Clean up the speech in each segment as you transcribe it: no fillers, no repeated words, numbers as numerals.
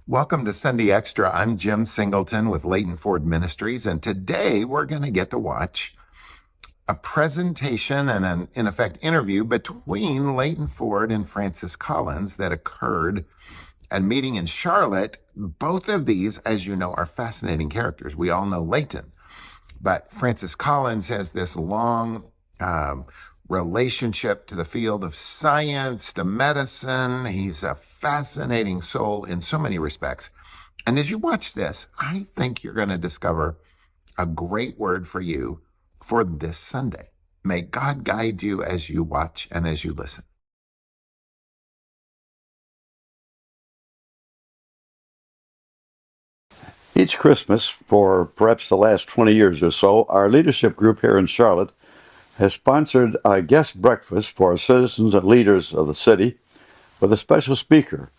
Welcome to Sunday Extra. I'm Jim Singleton with Leighton Ford Ministries, and today we're going to get to watch a presentation and an, in effect, interview between Leighton Ford and Francis Collins that occurred at a meeting in Charlotte. Both of these, as you know, are fascinating characters. We all know Leighton, but Francis Collins has this long relationship to the field of science, to medicine. He's a fascinating soul in so many respects. And as you watch this, I think you're going to discover a great word for you for this Sunday. May God guide you as you watch and as you listen. Each Christmas, for perhaps the last 20 years or so, our leadership group here in Charlotte has sponsored a guest breakfast for citizens and leaders of the city with a special speaker.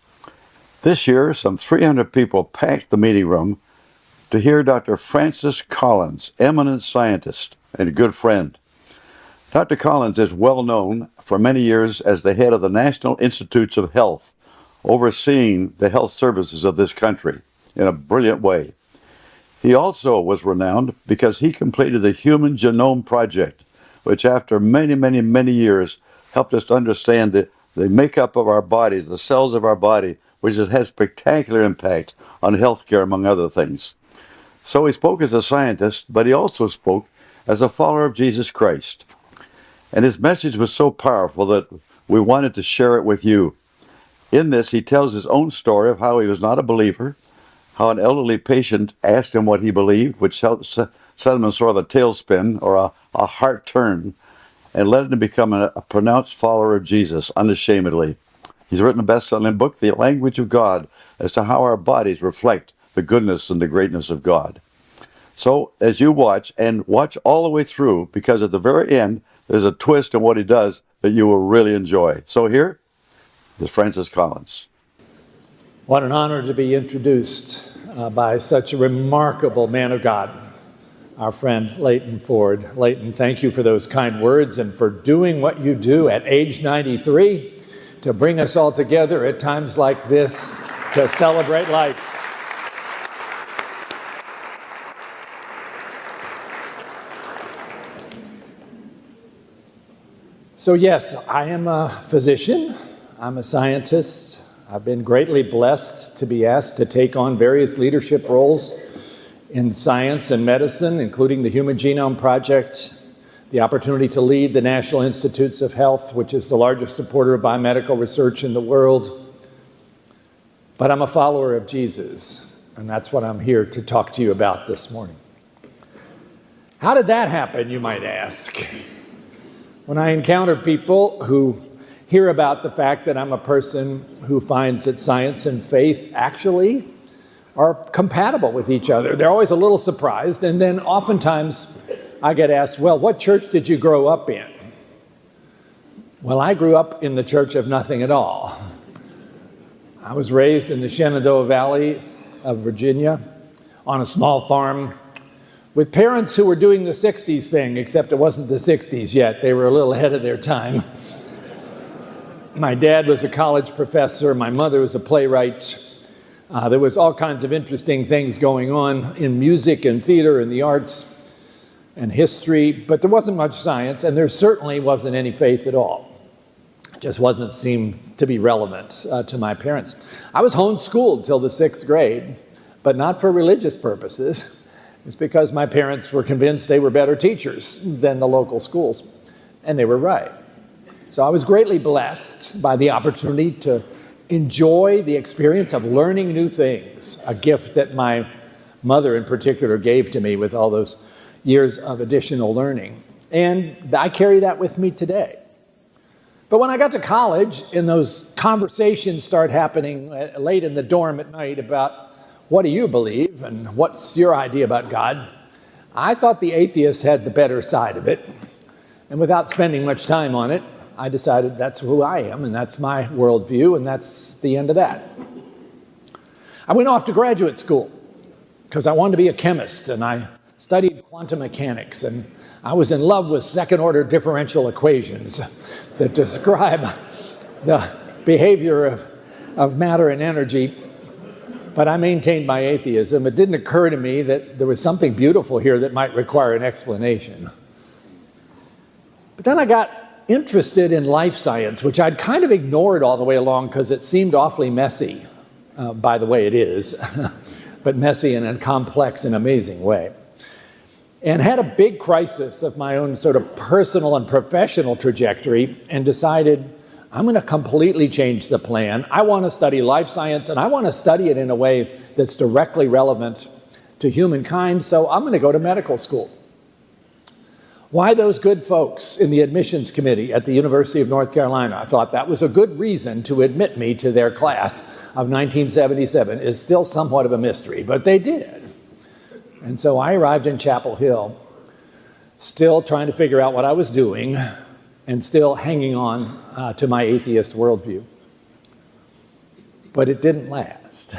This year, some 300 people packed the meeting room to hear Dr. Francis Collins, eminent scientist and good friend. Dr. Collins is well known for many years as the head of the National Institutes of Health, overseeing the health services of this country in a brilliant way. He also was renowned because he completed the Human Genome Project, which after many years helped us to understand the makeup of our bodies, the cells of our body, which has spectacular impact on healthcare, among other things. So he spoke as a scientist, but he also spoke as a follower of Jesus Christ. And his message was so powerful that we wanted to share it with you. In this, he tells his own story of how he was not a believer, how an elderly patient asked him what he believed, which set him in sort of a tailspin or a heart turn, and led him to become a pronounced follower of Jesus unashamedly. He's written a best-selling book, The Language of God, as to how our bodies reflect the goodness and the greatness of God. So as you watch, and watch all the way through, because at the very end, there's a twist in what he does that you will really enjoy. So here is Francis Collins. What an honor to be introduced by such a remarkable man of God, our friend Leighton Ford. Leighton, thank you for those kind words and for doing what you do at age 93 to bring us all together at times like this to celebrate life. So yes, I am a physician, I'm a scientist. I've been greatly blessed to be asked to take on various leadership roles in science and medicine, including the Human Genome Project, the opportunity to lead the National Institutes of Health, which is the largest supporter of biomedical research in the world. But I'm a follower of Jesus, and that's what I'm here to talk to you about this morning. How did that happen, you might ask? When I encounter people who hear about the fact that I'm a person who finds that science and faith actually are compatible with each other, they're always a little surprised, and then oftentimes I get asked, well, what church did you grow up in? Well, I grew up in the church of nothing at all. I was raised in the Shenandoah Valley of Virginia on a small farm with parents who were doing the 60s thing, except it wasn't the 60s yet. They were a little ahead of their time. My dad was a college professor. My mother was a playwright. There was all kinds of interesting things going on in music and theater and the arts and history, but there wasn't much science, and there certainly wasn't any faith at all. It just wasn't seem to be relevant to my parents. I was homeschooled till the 6th grade, but not for religious purposes. It's because my parents were convinced they were better teachers than the local schools, and they were right. So I was greatly blessed by the opportunity to enjoy the experience of learning new things, a gift that my mother in particular gave to me with all those years of additional learning. And I carry that with me today. But when I got to college and those conversations start happening late in the dorm at night about what do you believe and what's your idea about God, I thought the atheists had the better side of it. And without spending much time on it, I decided that's who I am and that's my worldview, and that's the end of that. I went off to graduate school because I wanted to be a chemist, and I studied quantum mechanics, and I was in love with second-order differential equations that describe the behavior of matter and energy. But I maintained my atheism. It didn't occur to me that there was something beautiful here that might require an explanation. But then I got interested in life science, which I'd kind of ignored all the way along because it seemed awfully messy, by the way it is, but messy in a complex and amazing way. And had a big crisis of my own sort of personal and professional trajectory and decided I'm going to completely change the plan. I want to study life science, and I want to study it in a way that's directly relevant to humankind, so I'm going to go to medical school. Why those good folks in the admissions committee at the University of North Carolina? I thought that was a good reason to admit me to their class of 1977 is still somewhat of a mystery, but they did. And so I arrived in Chapel Hill, still trying to figure out what I was doing and still hanging on to my atheist worldview. But it didn't last.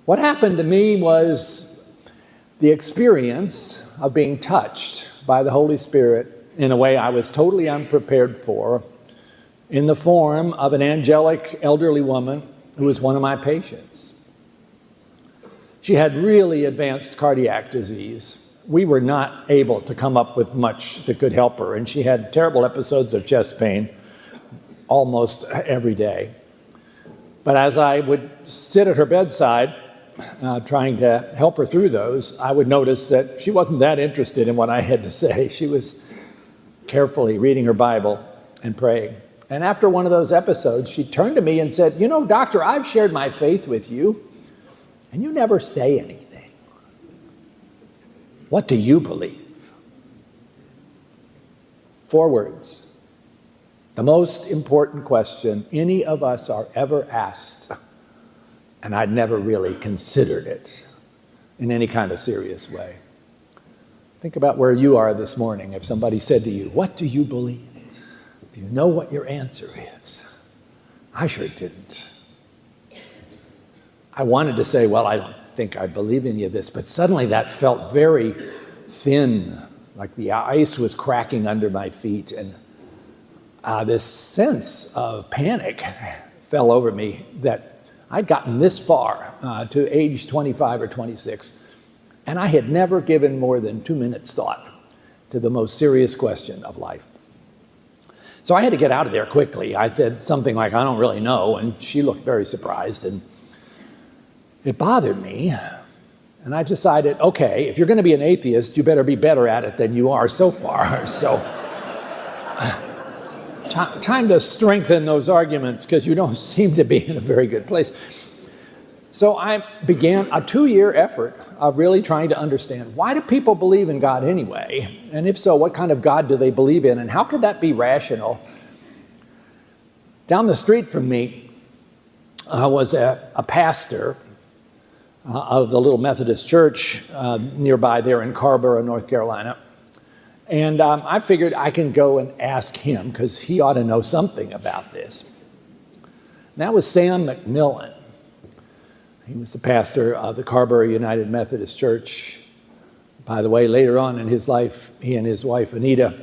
What happened to me was the experience of being touched by the Holy Spirit in a way I was totally unprepared for, in the form of an angelic elderly woman who was one of my patients. She had really advanced cardiac disease. We were not able to come up with much that could help her, and she had terrible episodes of chest pain almost every day. But as I would sit at her bedside, trying to help her through those, I would notice that she wasn't that interested in what I had to say. She was carefully reading her Bible and praying. And after one of those episodes, she turned to me and said, "You know, doctor, I've shared my faith with you, and you never say anything. What do you believe?" 4 words. The most important question any of us are ever asked, and I'd never really considered it in any kind of serious way. Think about where you are this morning. If somebody said to you, "What do you believe?" Do you know what your answer is? I sure didn't. I wanted to say, well, I don't think I believe any of this, but suddenly that felt very thin, like the ice was cracking under my feet, and this sense of panic fell over me that I'd gotten this far to age 25 or 26, and I had never given more than 2 minutes thought to the most serious question of life. So I had to get out of there quickly. I said something like, "I don't really know," and she looked very surprised, and it bothered me. And I decided, okay, if you're going to be an atheist, you better be better at it than you are so far. So time to strengthen those arguments because you don't seem to be in a very good place. So I began a 2-year effort of really trying to understand, why do people believe in God anyway? And if so, what kind of God do they believe in? And how could that be rational? Down the street from me was a pastor of the little Methodist church nearby there in Carrboro, North Carolina. And I figured I can go and ask him because he ought to know something about this. And that was Sam McMillan. He was the pastor of the Carrboro United Methodist Church. By the way, later on in his life, he and his wife, Anita,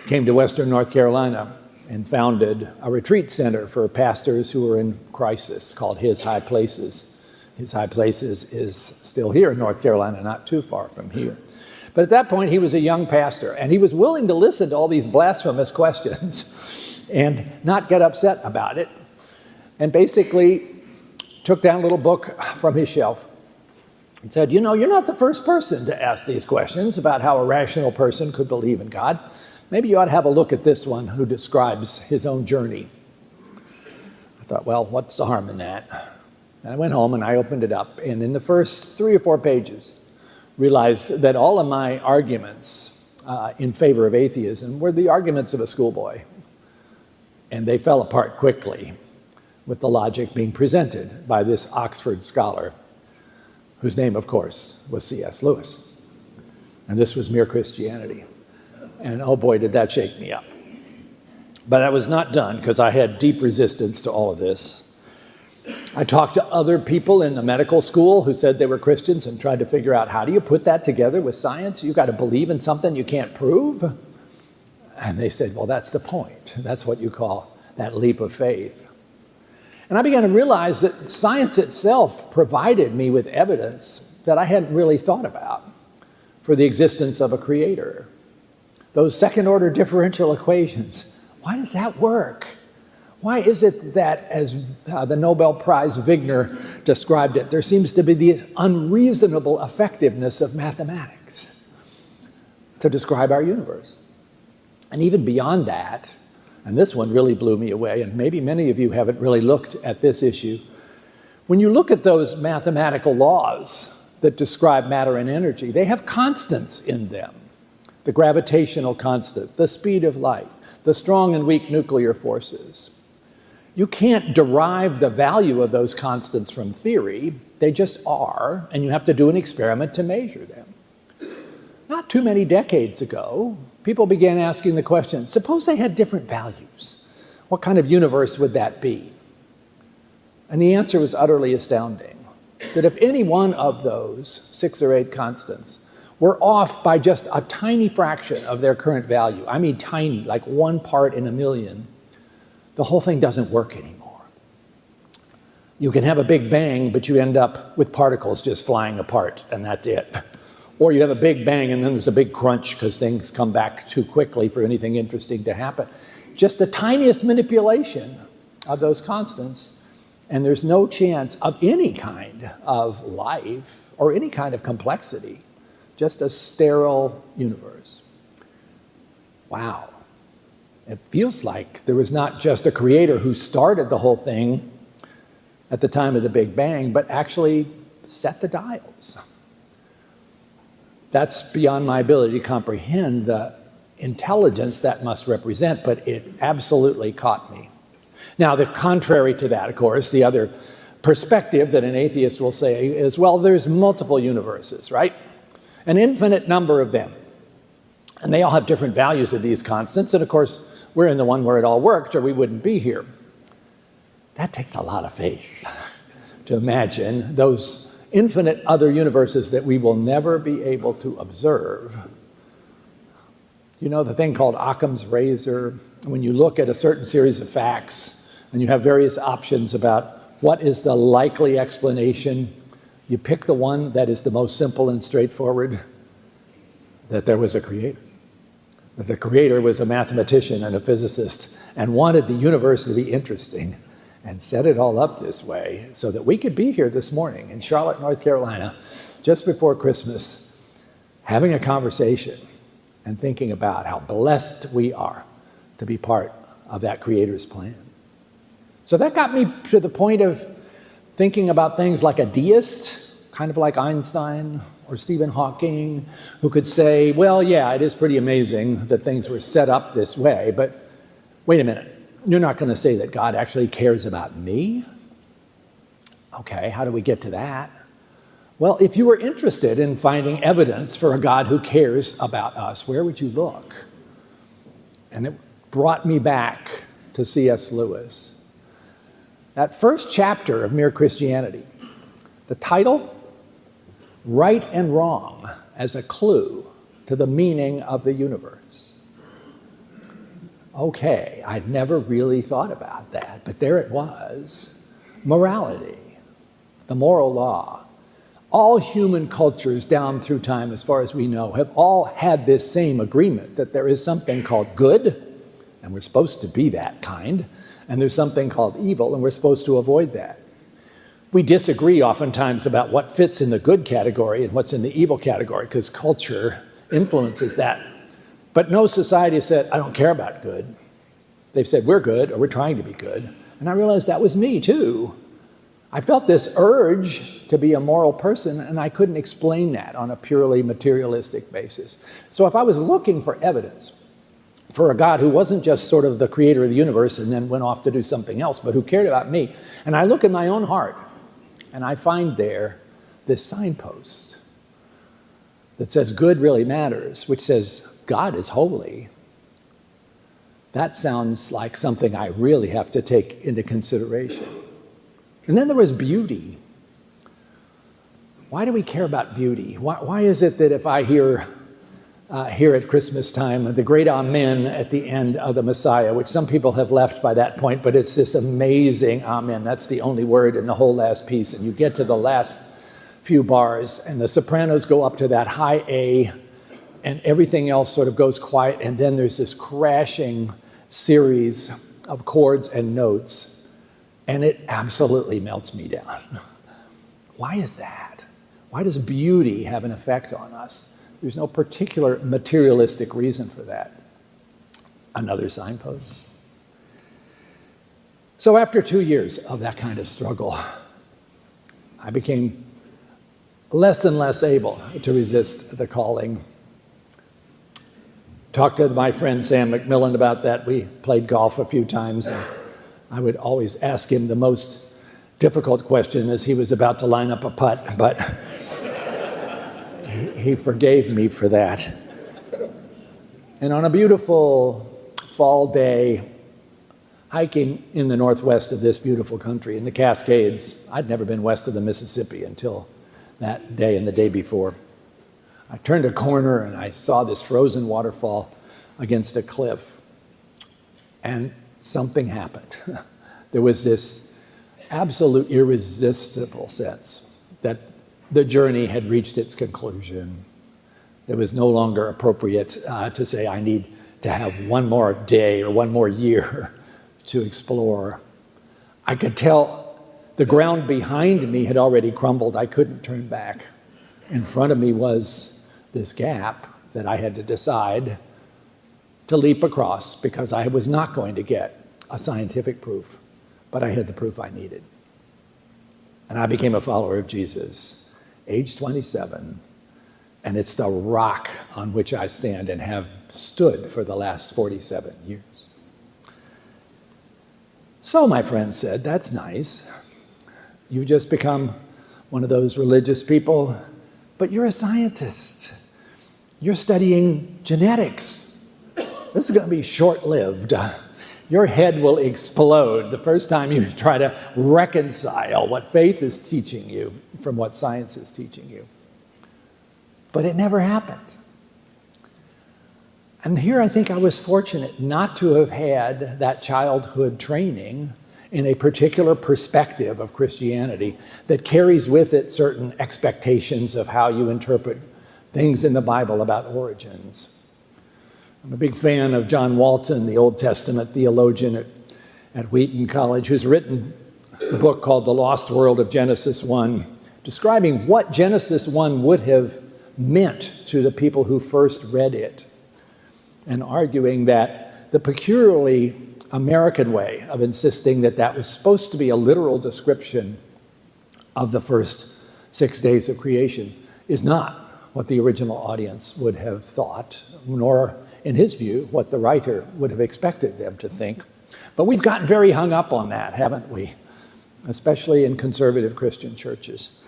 came to Western North Carolina and founded a retreat center for pastors who were in crisis called His High Places. His High Places is still here in North Carolina, not too far from here. But at that point, he was a young pastor, and he was willing to listen to all these blasphemous questions and not get upset about it, and basically took down a little book from his shelf and said, "You know, you're not the first person to ask these questions about how a rational person could believe in God. Maybe you ought to have a look at this one who describes his own journey." I thought, well, what's the harm in that? And I went home and I opened it up, and in the first 3 or 4 pages, realized that all of my arguments in favor of atheism were the arguments of a schoolboy. And they fell apart quickly with the logic being presented by this Oxford scholar, whose name, of course, was C.S. Lewis. And this was Mere Christianity. And oh boy, did that shake me up. But I was not done, because I had deep resistance to all of this. I talked to other people in the medical school who said they were Christians and tried to figure out, how do you put that together with science? You've got to believe in something you can't prove. And they said, well, that's the point. That's what you call that leap of faith. And I began to realize that science itself provided me with evidence that I hadn't really thought about for the existence of a creator. Those second-order differential equations, why does that work? Why is it that, as the Nobel Prize Wigner described it, there seems to be the unreasonable effectiveness of mathematics to describe our universe? And even beyond that, and this one really blew me away, and maybe many of you haven't really looked at this issue, when you look at those mathematical laws that describe matter and energy, they have constants in them. The gravitational constant, the speed of light, the strong and weak nuclear forces. You can't derive the value of those constants from theory. They just are, and you have to do an experiment to measure them. Not too many decades ago, people began asking the question, suppose they had different values. What kind of universe would that be? And the answer was utterly astounding, that if any one of those 6 or 8 constants were off by just a tiny fraction of their current value, I mean tiny, like 1 part in a million, the whole thing doesn't work anymore. You can have a big bang, but you end up with particles just flying apart, and that's it. Or you have a big bang, and then there's a big crunch because things come back too quickly for anything interesting to happen. Just the tiniest manipulation of those constants, and there's no chance of any kind of life or any kind of complexity. Just a sterile universe. Wow. It feels like there was not just a creator who started the whole thing at the time of the Big Bang, but actually set the dials. That's beyond my ability to comprehend the intelligence that must represent, but it absolutely caught me. Now, the contrary to that, of course, the other perspective that an atheist will say is, well, there's multiple universes, right? An infinite number of them. And they all have different values of these constants, and of course, we're in the one where it all worked, or we wouldn't be here. That takes a lot of faith to imagine those infinite other universes that we will never be able to observe. You know the thing called Occam's razor? When you look at a certain series of facts and you have various options about what is the likely explanation, you pick the one that is the most simple and straightforward, that there was a creator. That the creator was a mathematician and a physicist and wanted the universe to be interesting and set it all up this way so that we could be here this morning in Charlotte, North Carolina, just before Christmas, having a conversation and thinking about how blessed we are to be part of that creator's plan. So that got me to the point of thinking about things like a deist, kind of like Einstein or Stephen Hawking, who could say, well, yeah, it is pretty amazing that things were set up this way, but wait a minute, you're not going to say that God actually cares about me? Okay, how do we get to that? Well, if you were interested in finding evidence for a God who cares about us, where would you look? And it brought me back to C.S. Lewis. That first chapter of Mere Christianity, the title, Right and Wrong as a Clue to the Meaning of the Universe. Okay, I'd never really thought about that, but there it was. Morality, the moral law. All human cultures down through time, as far as we know, have all had this same agreement that there is something called good, and we're supposed to be that kind, and there's something called evil, and we're supposed to avoid that. We disagree oftentimes about what fits in the good category and what's in the evil category, because culture influences that. But no society has said, I don't care about good. They've said, we're good, or we're trying to be good. And I realized that was me, too. I felt this urge to be a moral person, and I couldn't explain that on a purely materialistic basis. So if I was looking for evidence for a God who wasn't just sort of the creator of the universe and then went off to do something else, but who cared about me, and I look in my own heart, and I find there this signpost that says good really matters, which says God is holy. That sounds like something I really have to take into consideration. And then there was beauty. Why do we care about beauty? Why is it that if I hear here at Christmas time, the great Amen at the end of the Messiah, which some people have left by that point, but it's this amazing Amen. That's the only word in the whole last piece. And you get to the last few bars, and the sopranos go up to that high A, and everything else sort of goes quiet, and then there's this crashing series of chords and notes, and it absolutely melts me down. Why is that? Why does beauty have an effect on us? There's no particular materialistic reason for that. Another signpost. So after 2 years of that kind of struggle, I became less and less able to resist the calling. Talked to my friend Sam McMillan about that. We played golf a few times, and I would always ask him the most difficult question as he was about to line up a putt, but he forgave me for that. And on a beautiful fall day, hiking in the northwest of this beautiful country, in the Cascades, I'd never been west of the Mississippi until that day and the day before. I turned a corner and I saw this frozen waterfall against a cliff. And something happened. There was this absolute irresistible sense that the journey had reached its conclusion. It was no longer appropriate to say, I need to have one more day or one more year to explore. I could tell the ground behind me had already crumbled. I couldn't turn back. In front of me was this gap that I had to decide to leap across because I was not going to get a scientific proof, but I had the proof I needed. And I became a follower of Jesus, age 27, and it's the rock on which I stand and have stood for the last 47 years. So my friend said, that's nice. You just become one of those religious people, but you're a scientist. You're studying genetics. This is going to be short-lived. Your head will explode the first time you try to reconcile what faith is teaching you from what science is teaching you. But it never happened. And here I think I was fortunate not to have had that childhood training in a particular perspective of Christianity that carries with it certain expectations of how you interpret things in the Bible about origins. I'm a big fan of John Walton, the Old Testament theologian at Wheaton College, who's written a book called The Lost World of Genesis 1, describing what Genesis 1 would have meant to the people who first read it, and arguing that the peculiarly American way of insisting that that was supposed to be a literal description of the first 6 days of creation is not what the original audience would have thought, nor, in his view, what the writer would have expected them to think. But we've gotten very hung up on that, haven't we? Especially in conservative Christian churches.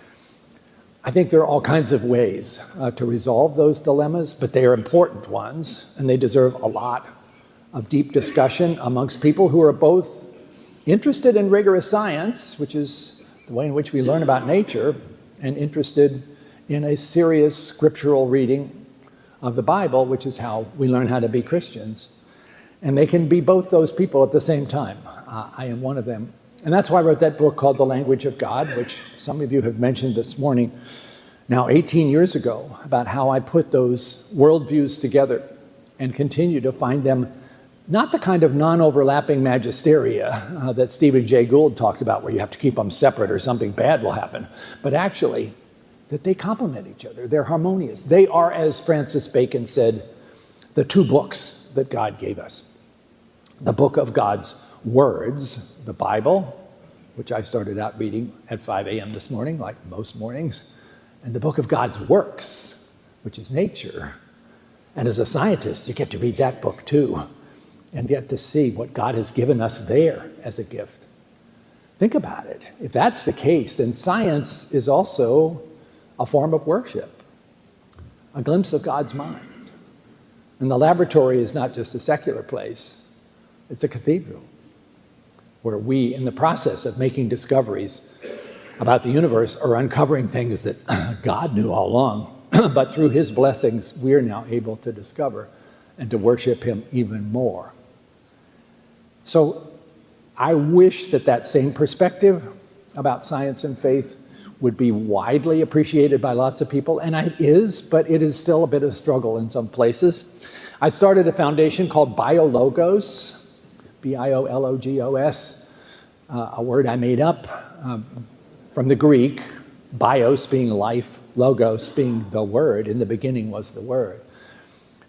I think there are all kinds of ways to resolve those dilemmas, but they are important ones, and they deserve a lot of deep discussion amongst people who are both interested in rigorous science, which is the way in which we learn about nature, and interested in a serious scriptural reading of the Bible, which is how we learn how to be Christians. And they can be both those people at the same time. I am one of them. And that's why I wrote that book called The Language of God, which some of you have mentioned this morning, now 18 years ago, about how I put those worldviews together and continue to find them not the kind of non-overlapping magisteria that Stephen Jay Gould talked about, where you have to keep them separate or something bad will happen, but actually that they complement each other. They're harmonious. They are, as Francis Bacon said, the two books that God gave us. The book of God's words, the Bible, which I started out reading at 5 a.m. this morning, like most mornings, and the book of God's works, which is nature. And as a scientist, you get to read that book too, and get to see what God has given us there as a gift. Think about it. If that's the case, then science is also a form of worship, a glimpse of God's mind. And the laboratory is not just a secular place, it's a cathedral, where we, in the process of making discoveries about the universe, are uncovering things that God knew all along but through his blessings, we're now able to discover and to worship him even more. So I wish that that same perspective about science and faith would be widely appreciated by lots of people, and it is, but it is still a bit of a struggle in some places. I started a foundation called BioLogos, Biologos, a word I made up from the Greek, bios being life, logos being the word. In the beginning was the word.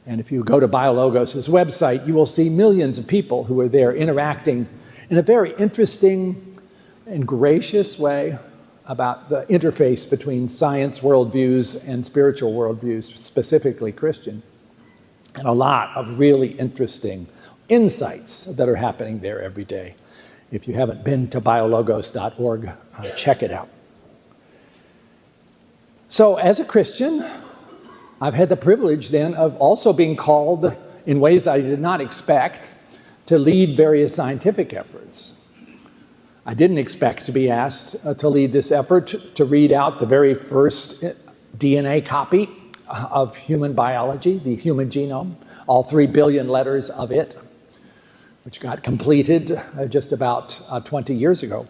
And if you go to BioLogos' website, you will see millions of people who are there interacting in a very interesting and gracious way about the interface between science worldviews and spiritual worldviews, specifically Christian. And a lot of really interesting insights that are happening there every day. If you haven't been to biologos.org, check it out. So as a Christian, I've had the privilege then of also being called in ways I did not expect to lead various scientific efforts. I didn't expect to be asked to lead this effort to read out the very first DNA copy of human biology, the human genome, all 3 billion letters of it, which got completed just about 20 years ago.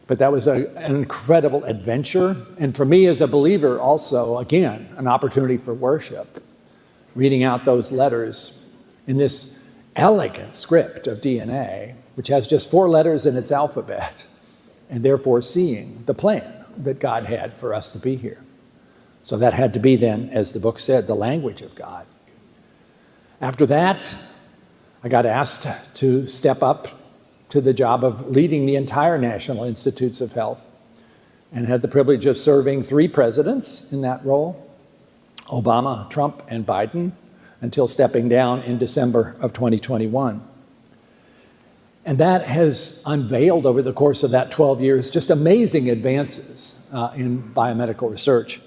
But that was an incredible adventure. And for me as a believer also, again, an opportunity for worship, reading out those letters in this elegant script of DNA, which has just 4 letters in its alphabet, and therefore seeing the plan that God had for us to be here. So that had to be then, as the book said, the language of God. After that, I got asked to step up to the job of leading the entire National Institutes of Health, and had the privilege of serving 3 presidents in that role, Obama, Trump, and Biden, until stepping down in December of 2021. And that has unveiled over the course of that 12 years just amazing advances in biomedical research.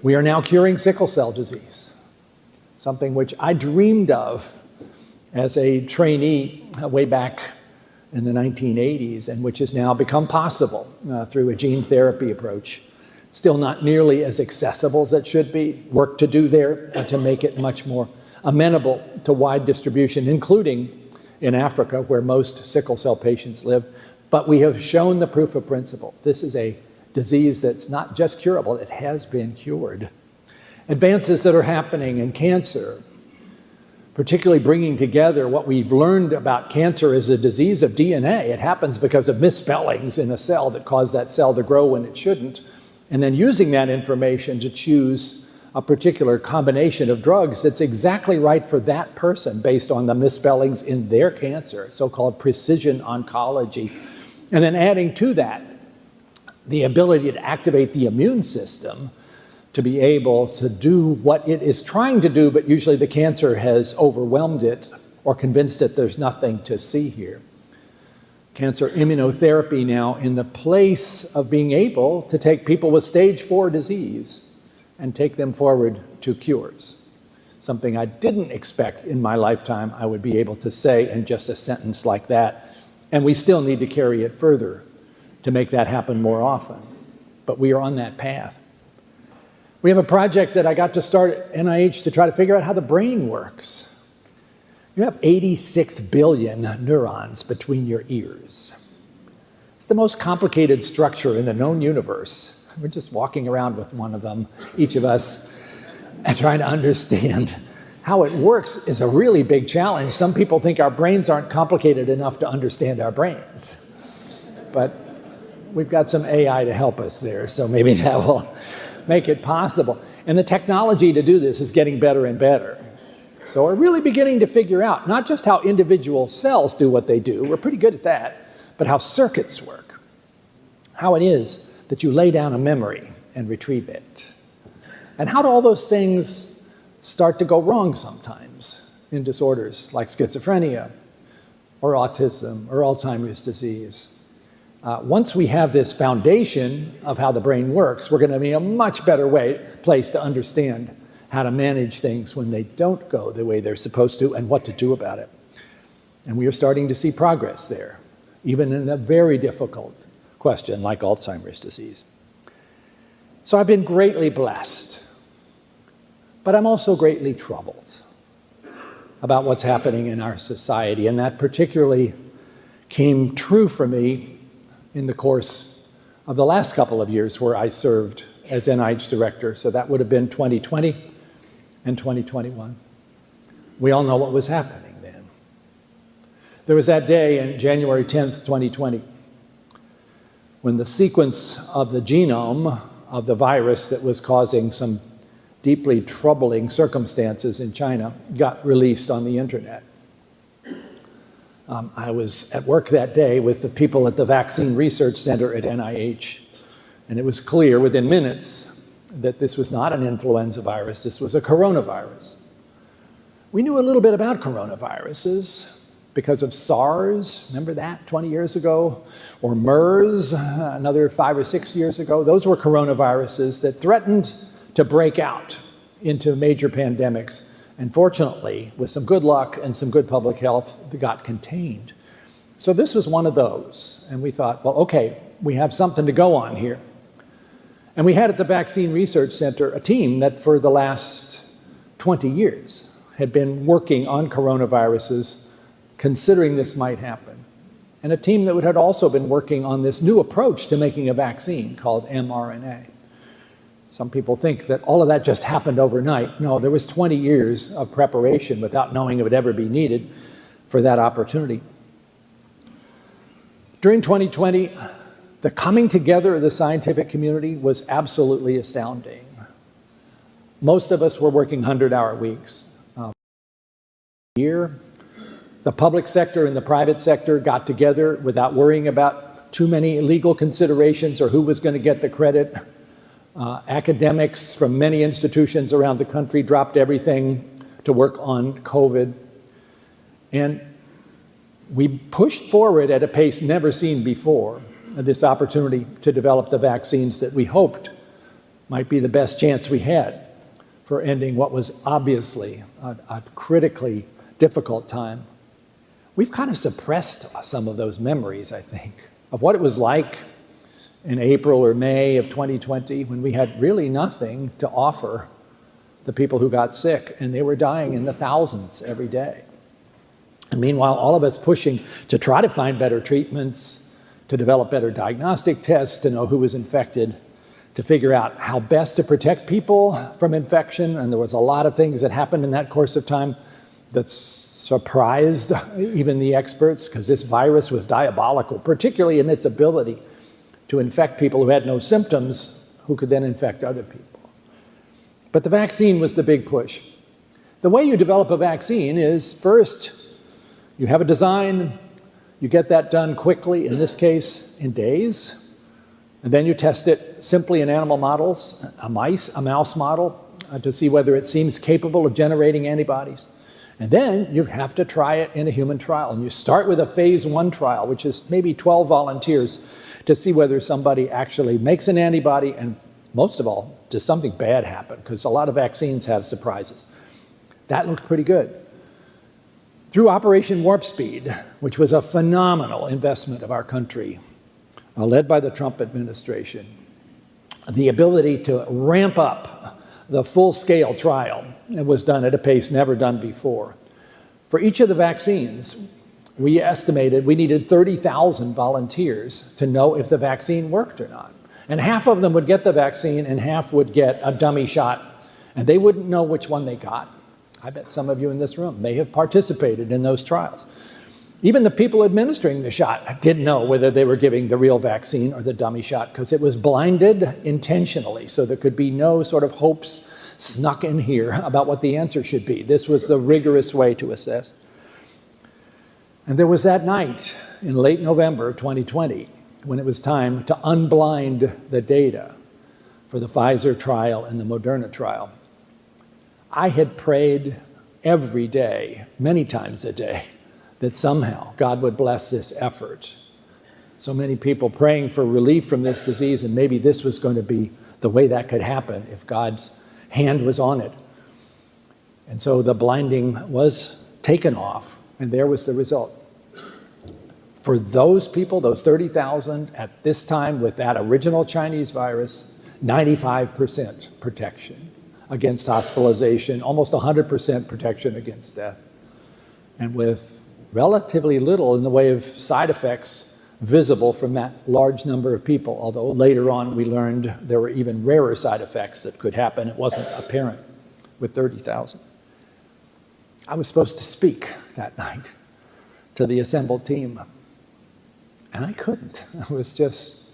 We are now curing sickle cell disease, something which I dreamed of as a trainee way back in the 1980s, and which has now become possible through a gene therapy approach. Still not nearly as accessible as it should be. Work to do there to make it much more amenable to wide distribution, including in Africa, where most sickle cell patients live. But we have shown the proof of principle. This is a disease that's not just curable, it has been cured. Advances that are happening in cancer, particularly bringing together what we've learned about cancer as a disease of DNA. It happens because of misspellings in a cell that cause that cell to grow when it shouldn't, and then using that information to choose a particular combination of drugs that's exactly right for that person based on the misspellings in their cancer, so-called precision oncology. And then adding to that the ability to activate the immune system to be able to do what it is trying to do, but usually the cancer has overwhelmed it or convinced it there's nothing to see here. Cancer immunotherapy now in the place of being able to take people with stage 4 disease and take them forward to cures. Something I didn't expect in my lifetime I would be able to say in just a sentence like that. And we still need to carry it further to make that happen more often. But we are on that path. We have a project that I got to start at NIH to try to figure out how the brain works. You have 86 billion neurons between your ears. It's the most complicated structure in the known universe. We're just walking around with one of them, each of us, and trying to understand how it works is a really big challenge. Some people think our brains aren't complicated enough to understand our brains. But we've got some AI to help us there, so maybe that will make it possible. And the technology to do this is getting better and better. So we're really beginning to figure out not just how individual cells do what they do, we're pretty good at that, but how circuits work. How it is that you lay down a memory and retrieve it. And how do all those things start to go wrong sometimes in disorders like schizophrenia or autism or Alzheimer's disease? Once we have this foundation of how the brain works, we're going to be a much better place to understand how to manage things when they don't go the way they're supposed to and what to do about it. And we are starting to see progress there, even in a very difficult question like Alzheimer's disease. So I've been greatly blessed, but I'm also greatly troubled about what's happening in our society, and that particularly came true for me in the course of the last couple of years where I served as NIH director. So that would have been 2020 and 2021. We all know what was happening then. There was that day on January 10th, 2020, when the sequence of the genome of the virus that was causing some deeply troubling circumstances in China got released on the internet. I was at work that day with the people at the Vaccine Research Center at NIH, and it was clear within minutes that this was not an influenza virus, this was a coronavirus. We knew a little bit about coronaviruses because of SARS, remember that 20 years ago? Or MERS, another 5 or 6 years ago. Those were coronaviruses that threatened to break out into major pandemics. And fortunately, with some good luck and some good public health, they got contained. So this was one of those. And we thought, well, okay, we have something to go on here. And we had at the Vaccine Research Center a team that for the last 20 years had been working on coronaviruses, considering this might happen. And a team that had also been working on this new approach to making a vaccine called mRNA. Some people think that all of that just happened overnight. No, there was 20 years of preparation without knowing it would ever be needed for that opportunity. During 2020, the coming together of the scientific community was absolutely astounding. Most of us were working 100-hour weeks. Year, the public sector and the private sector got together without worrying about too many legal considerations or who was going to get the credit. Academics from many institutions around the country dropped everything to work on COVID. And we pushed forward at a pace never seen before, this opportunity to develop the vaccines that we hoped might be the best chance we had for ending what was obviously a critically difficult time. We've kind of suppressed some of those memories, I think, of what it was like in April or May of 2020 when we had really nothing to offer the people who got sick, and they were dying in the thousands every day. And meanwhile, all of us pushing to try to find better treatments, to develop better diagnostic tests, to know who was infected, to figure out how best to protect people from infection. And there was a lot of things that happened in that course of time that surprised even the experts, because this virus was diabolical, particularly in its ability to infect people who had no symptoms, who could then infect other people. But the vaccine was the big push. The way you develop a vaccine is, first, you have a design, you get that done quickly, in this case, in days, and then you test it simply in animal models, a mouse model, to see whether it seems capable of generating antibodies. And then you have to try it in a human trial. And you start with a phase 1 trial, which is maybe 12 volunteers, to see whether somebody actually makes an antibody, and most of all, does something bad happen? Because a lot of vaccines have surprises. That looked pretty good. Through Operation Warp Speed, which was a phenomenal investment of our country, led by the Trump administration, the ability to ramp up the full-scale trial was done at a pace never done before. For each of the vaccines, we estimated we needed 30,000 volunteers to know if the vaccine worked or not. And half of them would get the vaccine and half would get a dummy shot, and they wouldn't know which one they got. I bet some of you in this room may have participated in those trials. Even the people administering the shot didn't know whether they were giving the real vaccine or the dummy shot, because it was blinded intentionally, so there could be no sort of hopes snuck in here about what the answer should be. This was the rigorous way to assess. And there was that night in late November of 2020 when it was time to unblind the data for the Pfizer trial and the Moderna trial. I had prayed every day, many times a day, that somehow God would bless this effort. So many people praying for relief from this disease, and maybe this was going to be the way that could happen if God's hand was on it. And so the blinding was taken off, and there was the result. For those people, those 30,000 at this time with that original Chinese virus, 95% protection against hospitalization, almost 100% protection against death, and with relatively little in the way of side effects visible from that large number of people, although later on we learned there were even rarer side effects that could happen. It wasn't apparent with 30,000. I was supposed to speak that night to the assembled team, and I couldn't. I was just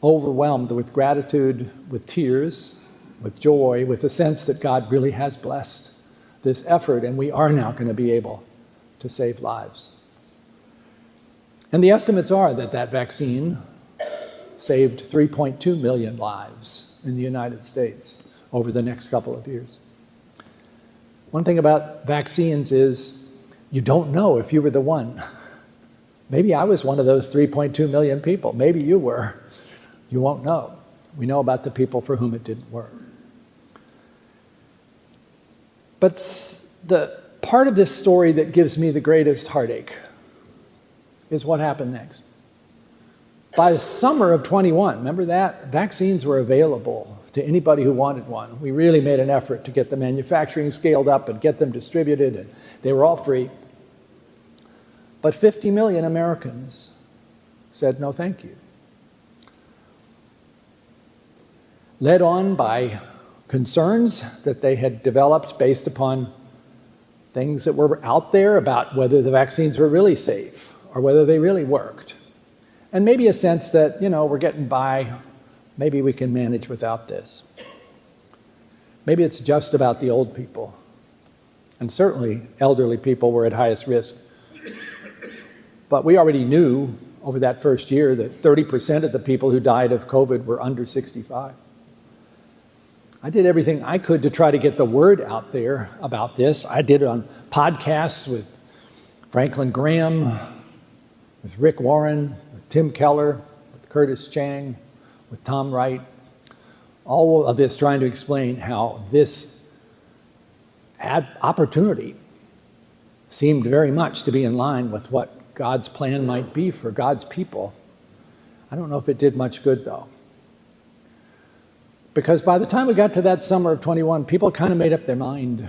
overwhelmed with gratitude, with tears, with joy, with the sense that God really has blessed this effort, and we are now going to be able to save lives. And the estimates are that that vaccine saved 3.2 million lives in the United States over the next couple of years. One thing about vaccines is you don't know if you were the one. Maybe I was one of those 3.2 million people. Maybe you were. You won't know. We know about the people for whom it didn't work. But the part of this story that gives me the greatest heartache is what happened next. By the summer of 21, remember that? Vaccines were available to anybody who wanted one. We really made an effort to get the manufacturing scaled up and get them distributed, and they were all free. But 50 million Americans said no thank you. Led on by concerns that they had developed based upon things that were out there about whether the vaccines were really safe or whether they really worked. And maybe a sense that, we're getting by, maybe we can manage without this. Maybe it's just about the old people. And certainly elderly people were at highest risk. But we already knew over that first year that 30% of the people who died of COVID were under 65. I did everything I could to try to get the word out there about this. I did it on podcasts with Franklin Graham, with Rick Warren, with Tim Keller, with Curtis Chang, with Tom Wright. All of this trying to explain how this opportunity seemed very much to be in line with what God's plan might be for God's people. I don't know if it did much good, though. Because by the time we got to that summer of 21, people kind of made up their mind.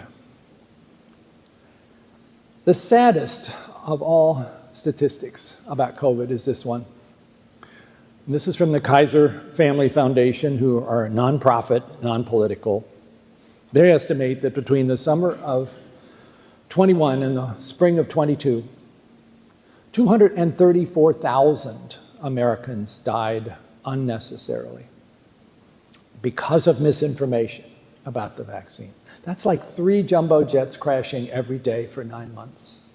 The saddest of all statistics about COVID is this one. And this is from the Kaiser Family Foundation, who are a nonprofit, non-political. They estimate that between the summer of 21 and the spring of 22, 234,000 Americans died unnecessarily because of misinformation about the vaccine. That's like 3 jumbo jets crashing every day for 9 months.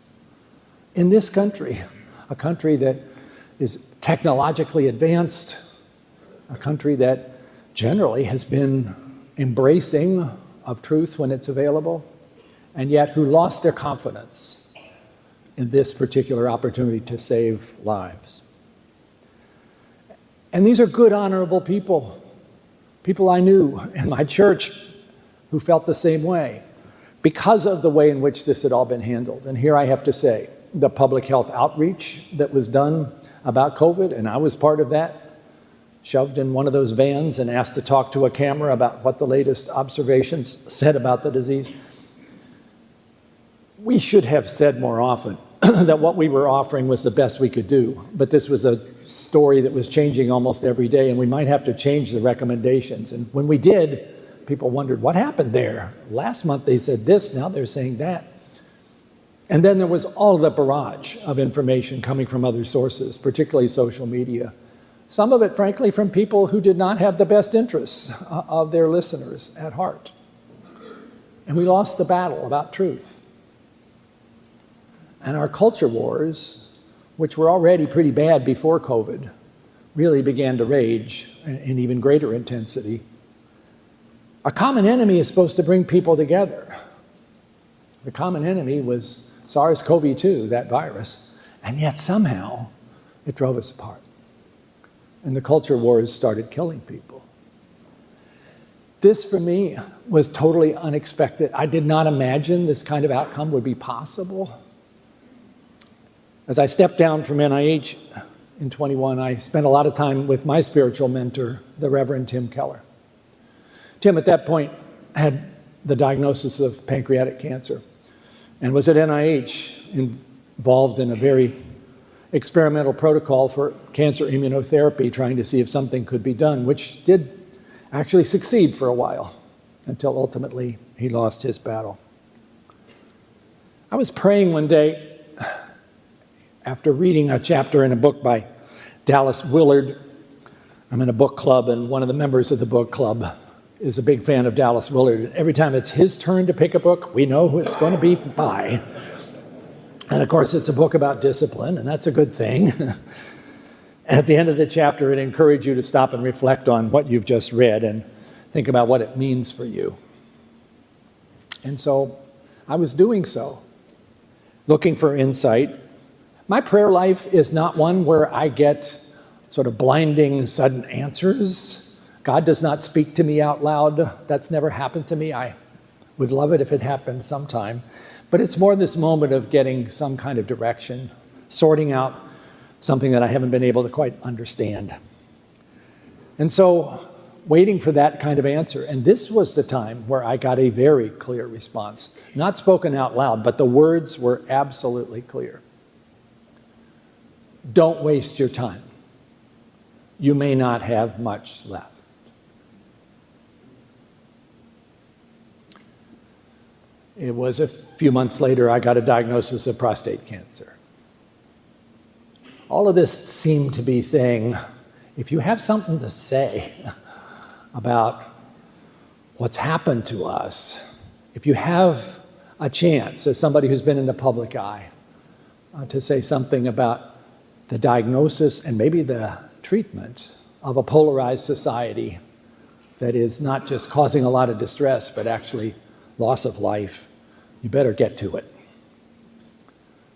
In this country, a country that is technologically advanced, a country that generally has been embracing of truth when it's available, and yet who lost their confidence in this particular opportunity to save lives. And these are good, honorable people I knew in my church who felt the same way because of the way in which this had all been handled. And here I have to say, the public health outreach that was done about COVID, and I was part of that, shoved in one of those vans and asked to talk to a camera about what the latest observations said about the disease. We should have said more often that what we were offering was the best we could do, but this was a story that was changing almost every day, and we might have to change the recommendations. And when we did, people wondered, what happened there? Last month they said this, now they're saying that. And then there was all the barrage of information coming from other sources, particularly social media. Some of it, frankly, from people who did not have the best interests of their listeners at heart. And we lost the battle about truth. And our culture wars, which were already pretty bad before COVID, really began to rage in even greater intensity. A common enemy is supposed to bring people together. The common enemy was SARS-CoV-2, that virus, and yet somehow it drove us apart. And the culture wars started killing people. This, for me, was totally unexpected. I did not imagine this kind of outcome would be possible. As I stepped down from NIH in 21, I spent a lot of time with my spiritual mentor, the Reverend Tim Keller. Tim, at that point, had the diagnosis of pancreatic cancer and was at NIH involved in a very experimental protocol for cancer immunotherapy, trying to see if something could be done, which did actually succeed for a while until ultimately he lost his battle. I was praying one day after reading a chapter in a book by Dallas Willard. I'm in a book club, and one of the members of the book club is a big fan of Dallas Willard. Every time it's his turn to pick a book, we know who it's going to be by. And of course, it's a book about discipline, and that's a good thing. At the end of the chapter, it encourages you to stop and reflect on what you've just read and think about what it means for you. And so I was doing so, looking for insight. My prayer life is not one where I get sort of blinding, sudden answers. God does not speak to me out loud. That's never happened to me. I would love it if it happened sometime. But it's more this moment of getting some kind of direction, sorting out something that I haven't been able to quite understand. And so, waiting for that kind of answer. And this was the time where I got a very clear response. Not spoken out loud, but the words were absolutely clear. Don't waste your time. You may not have much left. It was a few months later, I got a diagnosis of prostate cancer. All of this seemed to be saying, if you have something to say about what's happened to us, if you have a chance, as somebody who's been in the public eye, to say something about the diagnosis and maybe the treatment of a polarized society that is not just causing a lot of distress, but actually loss of life, you better get to it.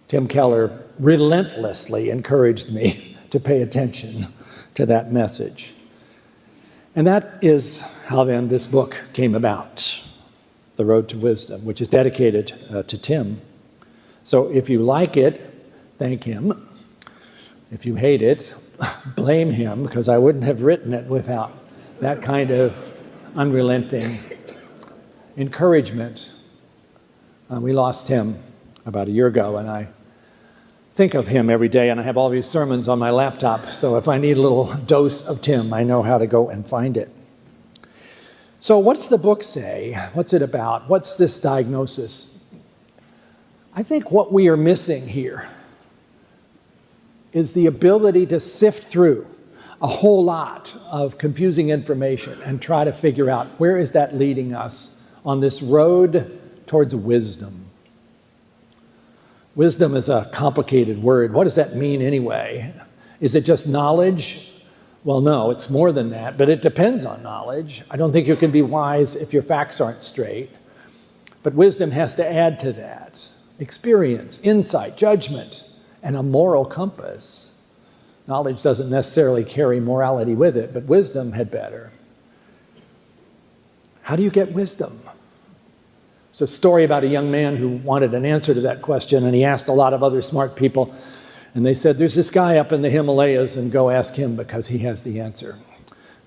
Tim Keller relentlessly encouraged me to pay attention to that message. And that is how then this book came about, The Road to Wisdom, which is dedicated to Tim. So if you like it, thank him. If you hate it, blame him, because I wouldn't have written it without that kind of unrelenting encouragement. We lost him about a year ago, and I think of him every day, and I have all these sermons on my laptop, so if I need a little dose of Tim, I know how to go and find it. So what's the book say? What's it about? What's this diagnosis? I think what we are missing here is the ability to sift through a whole lot of confusing information and try to figure out where is that leading us on this road towards wisdom. Wisdom is a complicated word. What does that mean anyway? Is it just knowledge? Well, no, it's more than that, but it depends on knowledge. I don't think you can be wise if your facts aren't straight. But wisdom has to add to that. Experience, insight, judgment, and a moral compass. Knowledge doesn't necessarily carry morality with it, but wisdom had better. How do you get wisdom? It's a story about a young man who wanted an answer to that question, and he asked a lot of other smart people, and they said, there's this guy up in the Himalayas, and go ask him because he has the answer.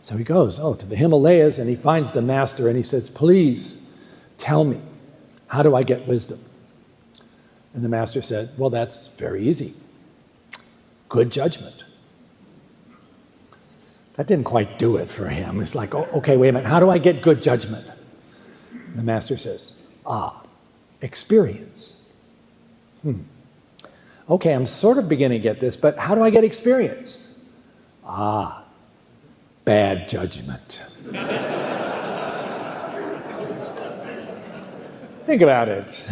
So he goes, to the Himalayas, and he finds the master, and he says, please tell me, how do I get wisdom? And the master said, well, that's very easy. Good judgment. That didn't quite do it for him. It's like, okay, wait a minute, how do I get good judgment? And the master says, experience. Okay, I'm sort of beginning to get this, but how do I get experience? Bad judgment. Think about it.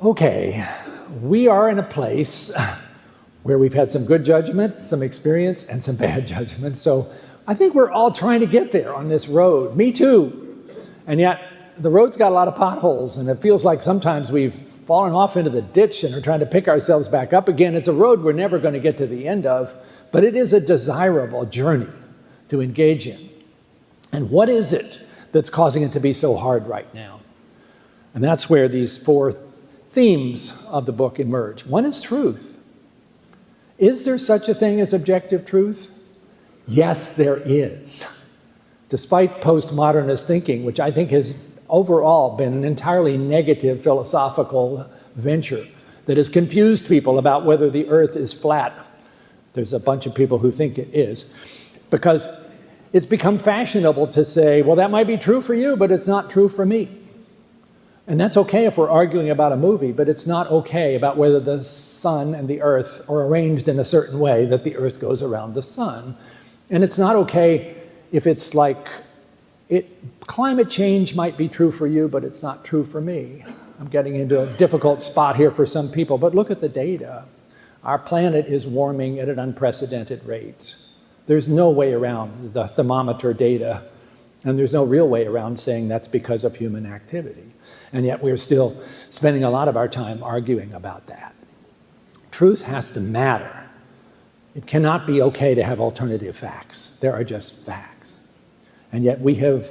Okay, we are in a place where we've had some good judgment, some experience, and some bad judgment. So I think we're all trying to get there on this road. Me too. And yet, the road's got a lot of potholes, and it feels like sometimes we've fallen off into the ditch and are trying to pick ourselves back up again. It's a road we're never going to get to the end of, but it is a desirable journey to engage in. And what is it that's causing it to be so hard right now? And that's where these four themes of the book emerge. One is truth. Is there such a thing as objective truth? Yes, there is. Despite postmodernist thinking, which I think has overall been an entirely negative philosophical venture that has confused people about whether the earth is flat. There's a bunch of people who think it is, because it's become fashionable to say, well, that might be true for you, but it's not true for me. And that's okay if we're arguing about a movie, but it's not okay about whether the sun and the earth are arranged in a certain way that the earth goes around the sun. And it's not okay if it's like, climate change might be true for you, but it's not true for me. I'm getting into a difficult spot here for some people, but look at the data. Our planet is warming at an unprecedented rate. There's no way around the thermometer data, and there's no real way around saying that's because of human activity. And yet we're still spending a lot of our time arguing about that. Truth has to matter. It cannot be okay to have alternative facts. There are just facts. And yet we have,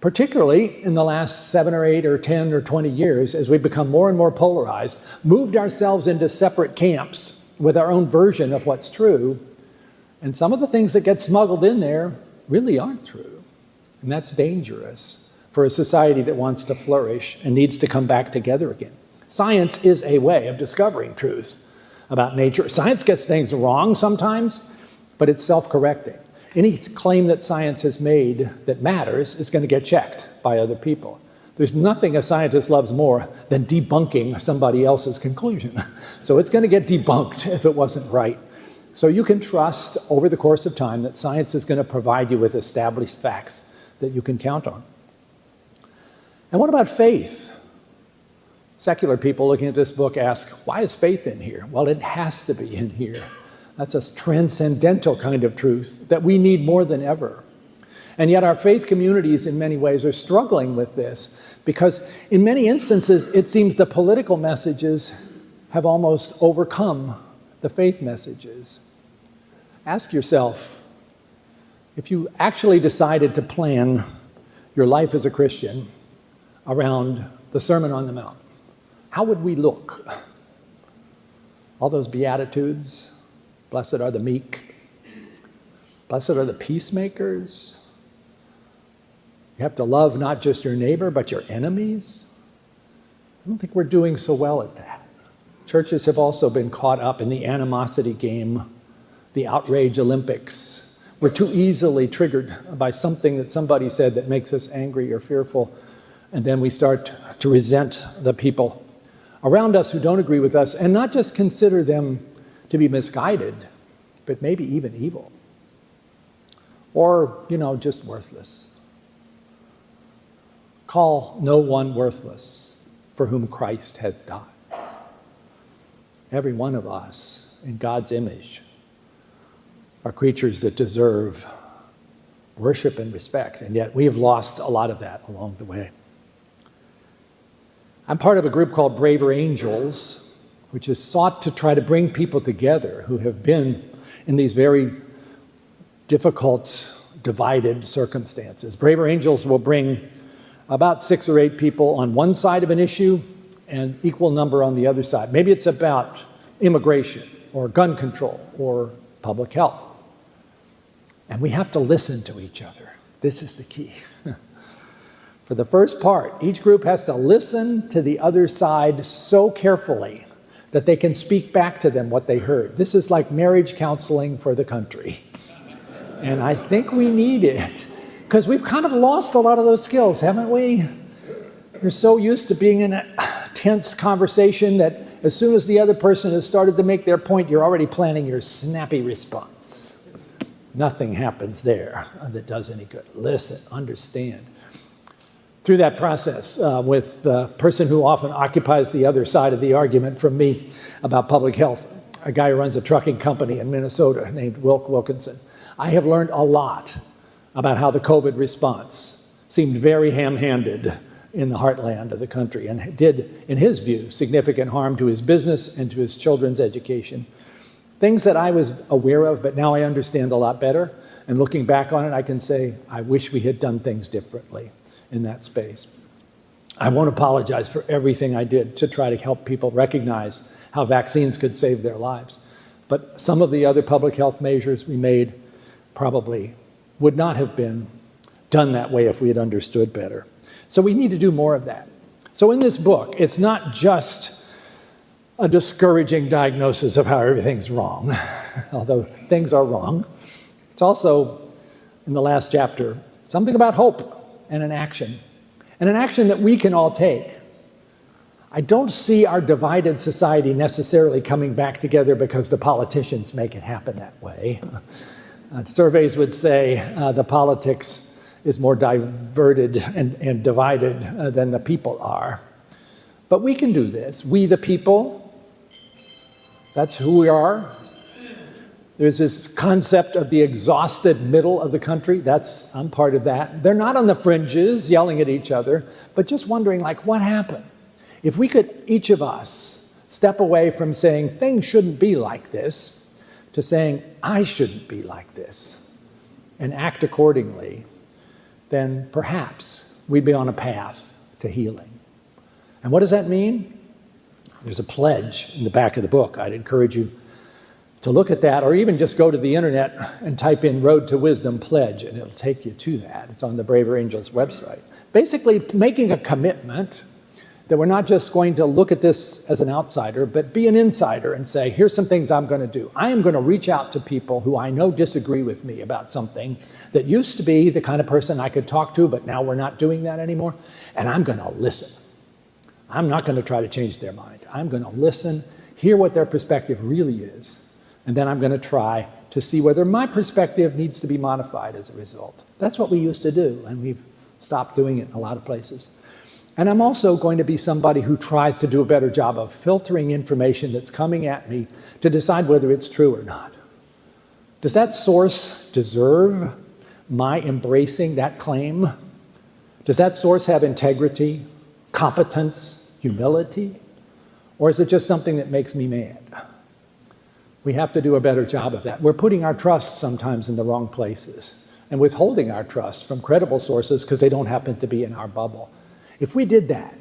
particularly in the last 7 or 8 or 10 or 20 years, as we've become more and more polarized, moved ourselves into separate camps with our own version of what's true. And some of the things that get smuggled in there really aren't true. And that's dangerous for a society that wants to flourish and needs to come back together again. Science is a way of discovering truth about nature. Science gets things wrong sometimes, but it's self-correcting. Any claim that science has made that matters is going to get checked by other people. There's nothing a scientist loves more than debunking somebody else's conclusion. So it's going to get debunked if it wasn't right. So you can trust over the course of time that science is going to provide you with established facts that you can count on. And what about faith? Secular people looking at this book ask, why is faith in here? Well, it has to be in here. That's a transcendental kind of truth that we need more than ever. And yet our faith communities in many ways are struggling with this because in many instances it seems the political messages have almost overcome the faith messages. Ask yourself, if you actually decided to plan your life as a Christian around the Sermon on the Mount, how would we look? All those Beatitudes, blessed are the meek, blessed are the peacemakers. You have to love not just your neighbor, but your enemies. I don't think we're doing so well at that. Churches have also been caught up in the animosity game, the outrage Olympics. We're too easily triggered by something that somebody said that makes us angry or fearful, and then we start to resent the people around us who don't agree with us, and not just consider them to be misguided, but maybe even evil. Or, just worthless. Call no one worthless for whom Christ has died. Every one of us, in God's image, are creatures that deserve worship and respect, and yet we have lost a lot of that along the way. I'm part of a group called Braver Angels, which has sought to try to bring people together who have been in these very difficult, divided circumstances. Braver Angels will bring about 6 or 8 people on one side of an issue and equal number on the other side. Maybe it's about immigration or gun control or public health. And we have to listen to each other. This is the key. For the first part, each group has to listen to the other side so carefully that they can speak back to them what they heard. This is like marriage counseling for the country. And I think we need it, because we've kind of lost a lot of those skills, haven't we? You're so used to being in a tense conversation that as soon as the other person has started to make their point, you're already planning your snappy response. Nothing happens there that does any good. Listen, understand. Through that process with the person who often occupies the other side of the argument from me about public health, a guy who runs a trucking company in Minnesota named Wilkinson, I have learned a lot about how the COVID response seemed very ham-handed in the heartland of the country and did, in his view, significant harm to his business and to his children's education. Things that I was aware of, but now I understand a lot better. And looking back on it, I can say, I wish we had done things differently in that space. I won't apologize for everything I did to try to help people recognize how vaccines could save their lives. But some of the other public health measures we made probably would not have been done that way if we had understood better. So we need to do more of that. So in this book, it's not just a discouraging diagnosis of how everything's wrong, although things are wrong. It's also, in the last chapter, something about hope and an action that we can all take. I don't see our divided society necessarily coming back together because the politicians make it happen that way. Surveys would say the politics is more diverted and divided than the people are. But we can do this. We the people, that's who we are. There's this concept of the exhausted middle of the country. I'm part of that. They're not on the fringes yelling at each other, but just wondering, like, what happened? If we could, each of us, step away from saying things shouldn't be like this to saying I shouldn't be like this and act accordingly, then perhaps we'd be on a path to healing. And what does that mean? There's a pledge in the back of the book. I'd encourage you to look at that, or even just go to the internet and type in Road to Wisdom Pledge, and it'll take you to that. It's on the Braver Angels website. Basically, making a commitment that we're not just going to look at this as an outsider, but be an insider and say, here's some things I'm going to do. I am going to reach out to people who I know disagree with me about something that used to be the kind of person I could talk to, but now we're not doing that anymore, and I'm going to listen. I'm not going to try to change their mind. I'm going to listen, hear what their perspective really is, and then I'm going to try to see whether my perspective needs to be modified as a result. That's what we used to do, and we've stopped doing it in a lot of places. And I'm also going to be somebody who tries to do a better job of filtering information that's coming at me to decide whether it's true or not. Does that source deserve my embracing that claim? Does that source have integrity, competence, humility? Or is it just something that makes me mad? We have to do a better job of that. We're putting our trust sometimes in the wrong places and withholding our trust from credible sources because they don't happen to be in our bubble. If we did that,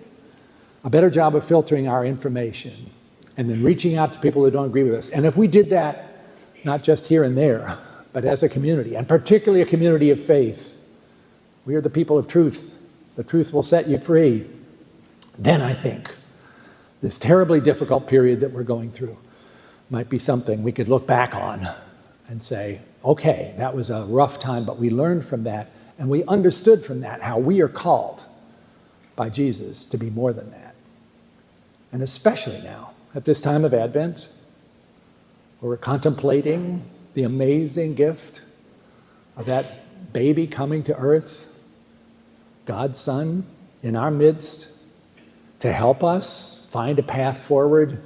a better job of filtering our information and then reaching out to people who don't agree with us, and if we did that not just here and there, but as a community, and particularly a community of faith, we are the people of truth. The truth will set you free. Then I think this terribly difficult period that we're going through might be something we could look back on and say, okay, that was a rough time, but we learned from that, and we understood from that how we are called by Jesus to be more than that. And especially now, at this time of Advent, where we're contemplating the amazing gift of that baby coming to earth, God's Son in our midst, to help us find a path forward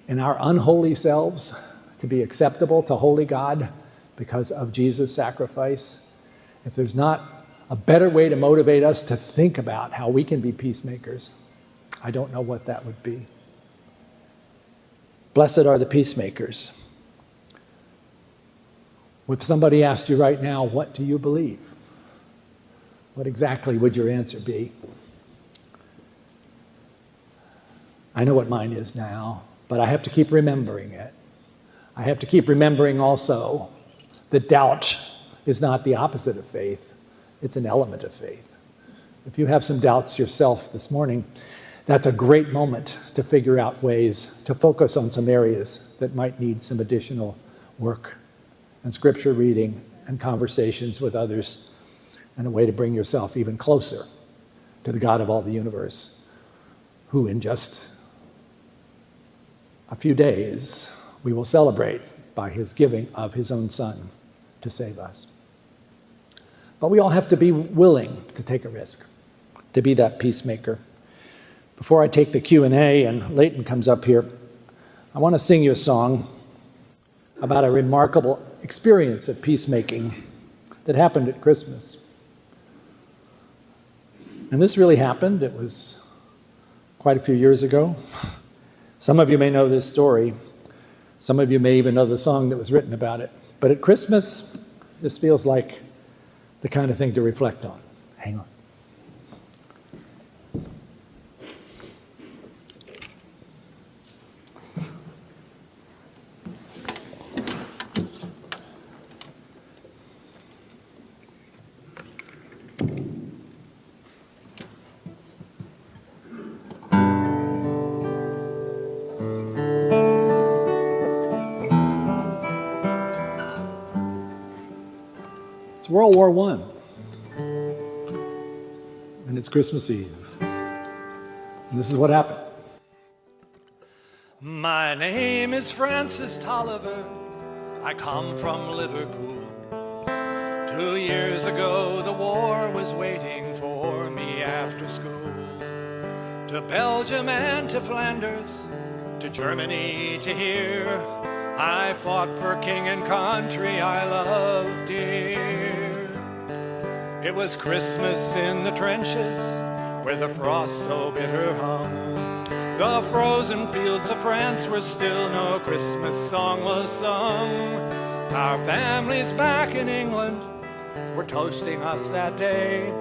in our unholy selves to be acceptable to holy God because of Jesus' sacrifice. If there's not a better way to motivate us to think about how we can be peacemakers, I don't know what that would be. Blessed are the peacemakers. If somebody asked you right now, what do you believe? What exactly would your answer be? I know what mine is now, but I have to keep remembering it. I have to keep remembering also that doubt is not the opposite of faith. It's an element of faith. If you have some doubts yourself this morning, that's a great moment to figure out ways to focus on some areas that might need some additional work and scripture reading and conversations with others, and a way to bring yourself even closer to the God of all the universe, who in just a few days we will celebrate by his giving of his own Son to save us. But we all have to be willing to take a risk, to be that peacemaker. Before I take the Q&A and Leighton comes up here, I want to sing you a song about a remarkable experience of peacemaking that happened at Christmas. And this really happened. It was quite a few years ago. Some of you may know this story. Some of you may even know the song that was written about it. But at Christmas, this feels like the kind of thing to reflect on. Hang on. It's World War I. And it's Christmas Eve. And this is what happened. My name is Francis Tolliver. I come from Liverpool. 2 years ago, the war was waiting for me after school. To Belgium and to Flanders, to Germany, to here, I fought for king and country I loved dear. It was Christmas in the trenches, where the frost so bitter hung. The frozen fields of France were still, no Christmas song was sung. Our families back in England were toasting us that day,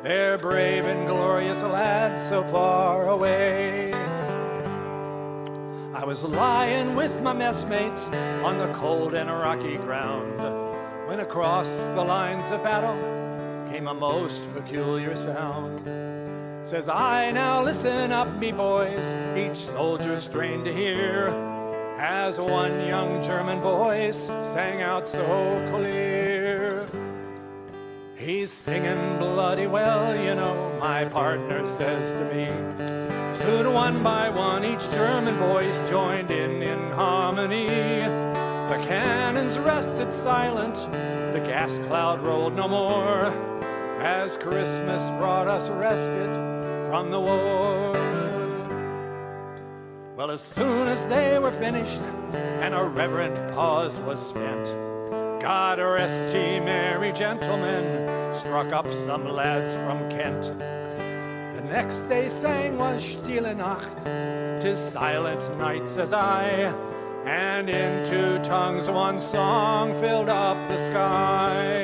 their brave and glorious lads so far away. I was lying with my messmates on the cold and rocky ground, when across the lines of battle came a most peculiar sound. Says I, now listen up, me boys, each soldier strained to hear, as one young German voice sang out so clear. He's singing bloody well, you know, my partner says to me. Soon one by one each German voice joined in harmony. The cannons rested silent, the gas cloud rolled no more, as Christmas brought us respite from the war. Well, as soon as they were finished and a reverent pause was spent, God rest ye merry gentlemen, struck up some lads from Kent. The next they sang was Stille Nacht, 'tis silent night, says I, and in two tongues one song filled up the sky.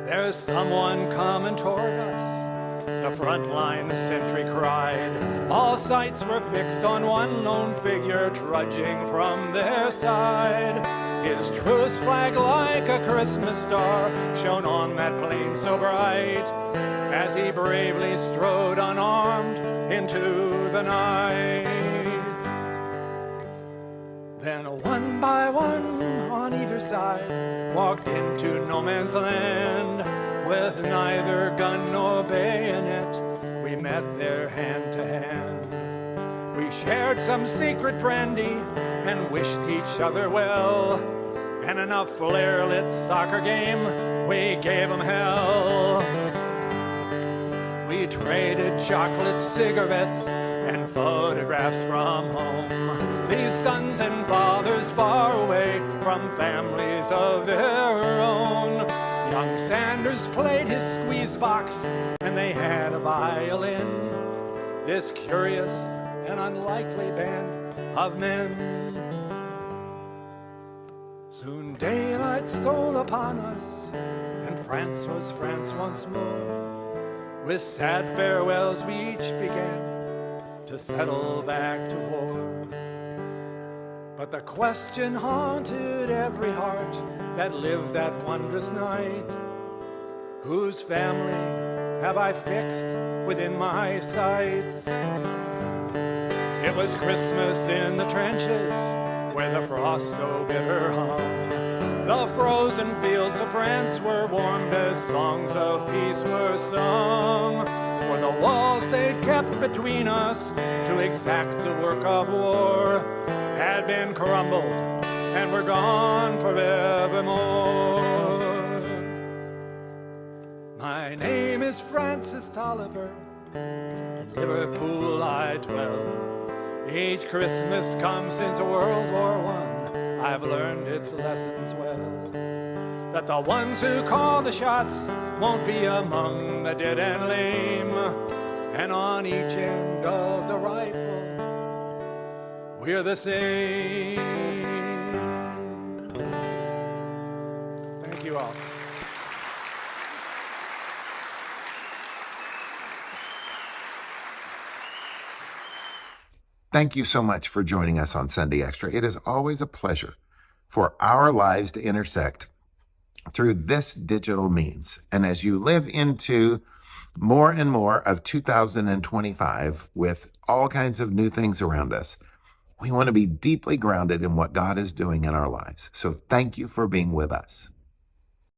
There's someone coming toward us, the front line sentry cried. All sights were fixed on one lone figure trudging from their side. His truce flag like a Christmas star shone on that plain so bright, as he bravely strode unarmed into the night. Then one by one on either side walked into no man's land. With neither gun nor bayonet, we met there hand to hand. We shared some secret brandy and wished each other well, and in a flare-lit soccer game, we gave 'em hell. We traded chocolates, cigarettes, and photographs from home. These sons and fathers far away from families of their own. Young Sanders played his squeeze box, and they had a violin. This curious and unlikely band of men. Soon daylight stole upon us, and France was France once more. With sad farewells we each began to settle back to war. But the question haunted every heart that lived that wondrous night: whose family have I fixed within my sights? It was Christmas in the trenches, where the frost so bitter hung. The frozen fields of France were warmed as songs of peace were sung. For the walls they'd kept between us to exact the work of war had been crumbled and were gone forevermore. My name is Francis Tolliver, in Liverpool I dwell. Each Christmas come since World War I, I've learned its lessons well. That the ones who call the shots won't be among the dead and lame, and on each end of the rifle we're the same. Thank you all. Thank you so much for joining us on Sunday Extra. It is always a pleasure for our lives to intersect through this digital means. And as you live into more and more of 2025 with all kinds of new things around us, we want to be deeply grounded in what God is doing in our lives. So thank you for being with us.